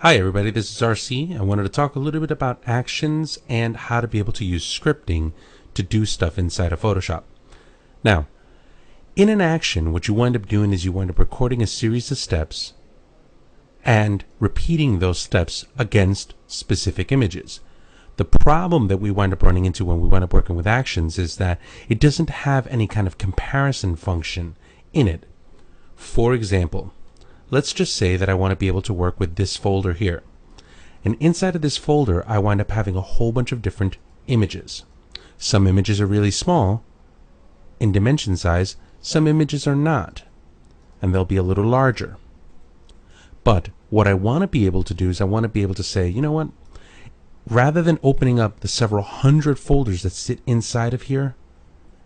Hi everybody, this is RC. I wanted to talk a little bit about actions and how to be able to use scripting to do stuff inside of Photoshop. Now, in an action, what you wind up doing is you wind up recording a series of steps and repeating those steps against specific images. The problem that we wind up running into when we wind up working with actions is that it doesn't have any kind of comparison function in it. For example, let's just say that I want to be able to work with this folder here. And inside of this folder, I wind up having a whole bunch of different images. Some images are really small in dimension size, some images are not, and they'll be a little larger. But what I want to be able to do is I want to be able to say, you know what? Rather than opening up the several hundred folders that sit inside of here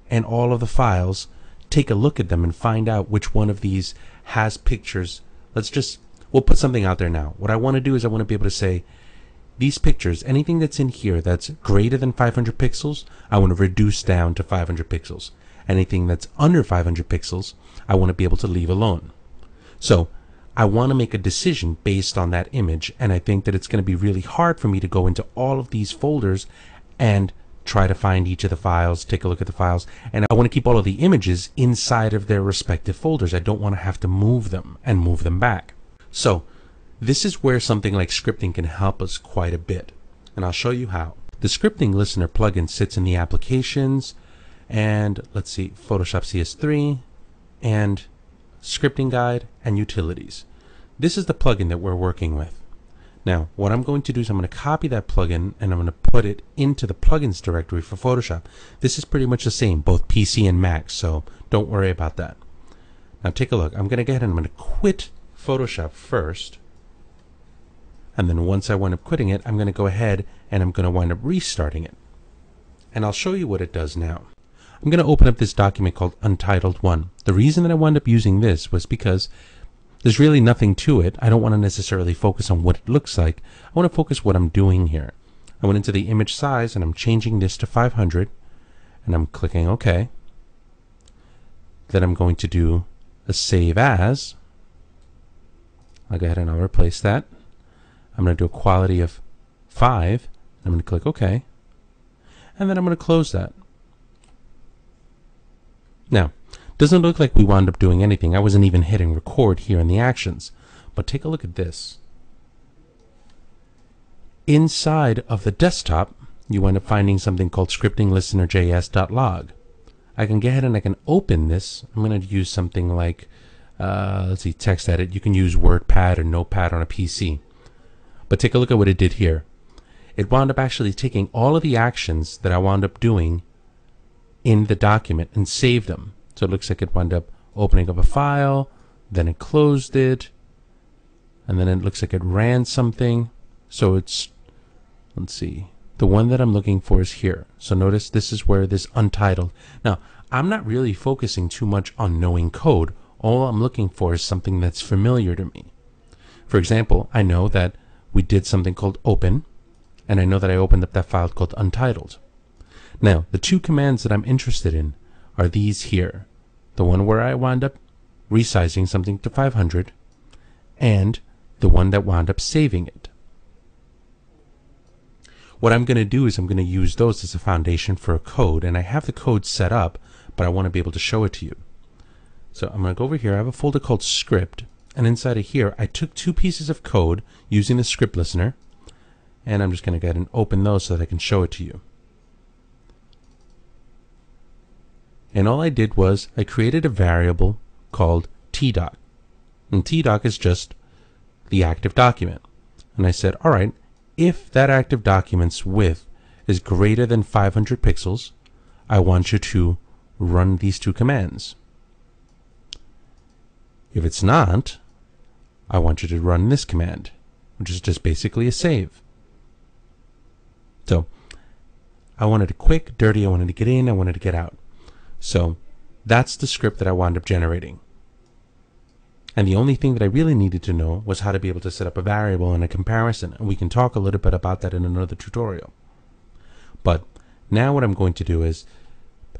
and all of the files, take a look at them and find out which one of these has pictures. We'll put something out there now. What I want to do is I want to be able to say, these pictures, anything that's in here that's greater than 500 pixels, I want to reduce down to 500 pixels. Anything that's under 500 pixels, I want to be able to leave alone. So I want to make a decision based on that image, and I think that it's going to be really hard for me to go into all of these folders and try to find each of the files, take a look at the files, and I want to keep all of the images inside of their respective folders. I don't want to have to move them and move them back. So this is where something like scripting can help us quite a bit, and I'll show you how. The scripting listener plugin sits in the applications, and let's see, Photoshop CS3 and scripting guide and utilities. This is the plugin that we're working with. Now, what I'm going to do is I'm going to copy that plugin and I'm going to put it into the plugins directory for Photoshop. This is pretty much the same, both PC and Mac, so don't worry about that. Now take a look. I'm going to go ahead and I'm going to quit Photoshop first. And then once I wind up quitting it, I'm going to go ahead and I'm going to wind up restarting it. And I'll show you what it does now. I'm going to open up this document called Untitled 1. The reason that I wound up using this was because there's really nothing to it. I don't want to necessarily focus on what it looks like. I want to focus what I'm doing here. I went into the image size and I'm changing this to 500 and I'm clicking OK. Then I'm going to do a save as. I'll go ahead and I'll replace that. I'm going to do a quality of 5. I'm going to click OK. And then I'm going to close that. Now, doesn't look like we wound up doing anything. I wasn't even hitting record here in the actions. But take a look at this. Inside of the desktop, you wind up finding something called scriptinglistener.js.log. I can go ahead and I can open this. I'm going to use something like, let's see, text edit. You can use WordPad or Notepad on a PC. But take a look at what it did here. It wound up actually taking all of the actions that I wound up doing in the document and saved them. So it looks like it wound up opening up a file, then it closed it, and then it looks like it ran something. So it's, let's see, the one that I'm looking for is here. So notice this is where this untitled. Now, I'm not really focusing too much on knowing code. All I'm looking for is something that's familiar to me. For example, I know that we did something called open, and I know that I opened up that file called untitled. Now, the two commands that I'm interested in are these here. The one where I wound up resizing something to 500 and the one that wound up saving it. What I'm going to do is I'm going to use those as a foundation for a code, and I have the code set up, but I want to be able to show it to you. So I'm going to go over here. I have a folder called script, and inside of here I took two pieces of code using the script listener, and I'm just going to go ahead and open those so that I can show it to you. And all I did was I created a variable called tdoc. And tdoc is just the active document. And I said, all right, if that active document's width is greater than 500 pixels, I want you to run these two commands. If it's not, I want you to run this command, which is just basically a save. So I wanted it quick, dirty, I wanted to get in, I wanted to get out. So that's the script that I wound up generating. And the only thing that I really needed to know was how to be able to set up a variable and a comparison. And we can talk a little bit about that in another tutorial. But now what I'm going to do is,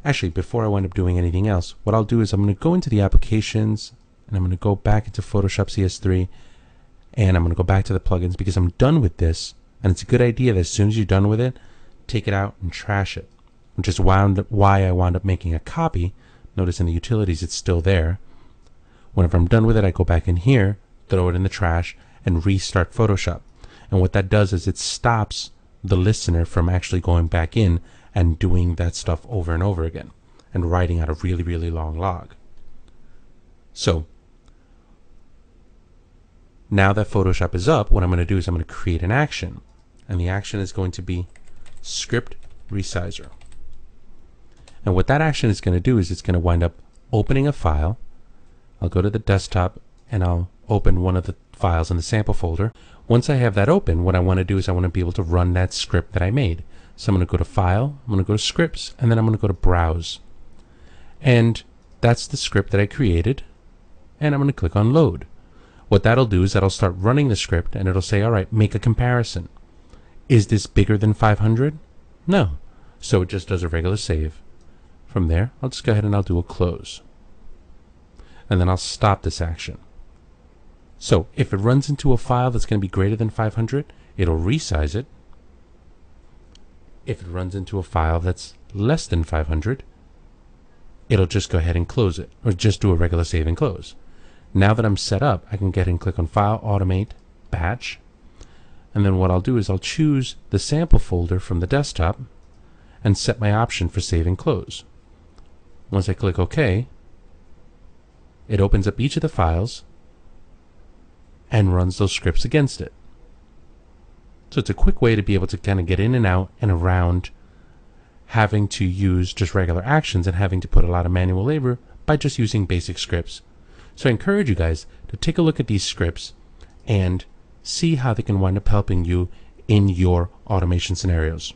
actually before I wind up doing anything else, what I'll do is I'm going to go into the applications and I'm going to go back into Photoshop CS3 and I'm going to go back to the plugins because I'm done with this, and it's a good idea that as soon as you're done with it, take it out and trash it, which is why I wound up making a copy. Notice in the utilities it's still there. Whenever I'm done with it, I go back in here, throw it in the trash, and restart Photoshop. And what that does is it stops the listener from actually going back in and doing that stuff over and over again and writing out a really, really long log. So now that Photoshop is up, what I'm going to do is I'm going to create an action. And the action is going to be script resizer. And what that action is going to do is it's going to wind up opening a file. I'll go to the desktop and I'll open one of the files in the sample folder. Once I have that open, what I want to do is I want to be able to run that script that I made. So I'm going to go to File, I'm going to go to Scripts, and then I'm going to go to Browse. And that's the script that I created, and I'm going to click on Load. What that'll do is that'll start running the script, and it'll say, all right, make a comparison. Is this bigger than 500? No. So it just does a regular save. From there, I'll just go ahead and I'll do a close. And then I'll stop this action. So if it runs into a file that's going to be greater than 500, it'll resize it. If it runs into a file that's less than 500, it'll just go ahead and close it, or just do a regular save and close. Now that I'm set up, I can get and click on File, Automate, Batch, and then what I'll do is I'll choose the sample folder from the desktop and set my option for save and close. Once I click OK, it opens up each of the files and runs those scripts against it. So it's a quick way to be able to kind of get in and out and around having to use just regular actions and having to put a lot of manual labor by just using basic scripts. So I encourage you guys to take a look at these scripts and see how they can wind up helping you in your automation scenarios.